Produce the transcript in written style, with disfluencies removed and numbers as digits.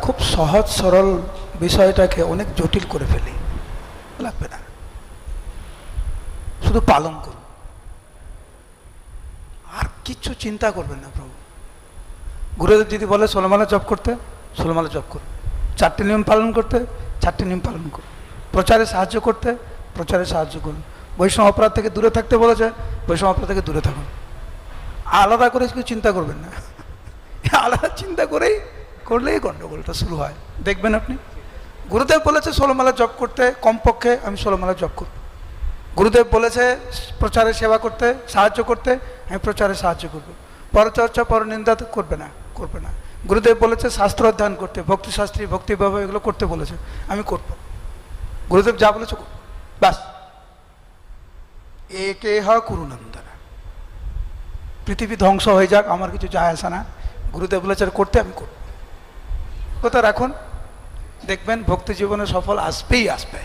খুব সহজ সরল বিষয়টাকে অনেক জটিল করে ফেলি। লাগবে না, শুধু পালন করুন, আর কিচ্ছু চিন্তা করবেন না। প্রভু গুরুদেব যদি বলে 16 মালা জপ করতে, 16 মালা জপ করুন। 4টে নিয়ম পালন করতে, 4টে নিয়ম পালন করুন। প্রচারে সাহায্য করতে, প্রচারে সাহায্য করুন। বৈষ্ণব অপরাধ থেকে দূরে থাকতে বলেছে, বৈষ্ণব অপরাধ থেকে দূরে থাকুন। আলাদা করে কিছু চিন্তা করবেন না। আলাদা চিন্তা করলেই গন্ডগোলটা শুরু হয়। দেখবেন আপনি, গুরুদেব বলেছে 16 মালা জপ করতে, কমপক্ষে আমি 16 মালা জপ করব। গুরুদেব বলেছে প্রচারে সেবা করতে, সাহায্য করতে, আমি প্রচারে সাহায্য করব। পরচর্চা পরনিন্দা তো করবে না। গুরুদেব বলেছে শাস্ত্র অধ্যয়ন করতে, ভক্তিশাস্ত্রী ভক্তিভাব এগুলো করতে বলেছে, আমি করব। গুরুদেব যা বলেছে ব্যাস, একেহ কুরুনন্দনা। পৃথিবী ধ্বংস হয়ে যাক, আমার কিছু যায় আসে না। গুরুদেব বলেছে করতে, আমি করব। কথা রাখুন, দেখবেন ভক্তি জীবনে সফল আসবেই আসবে।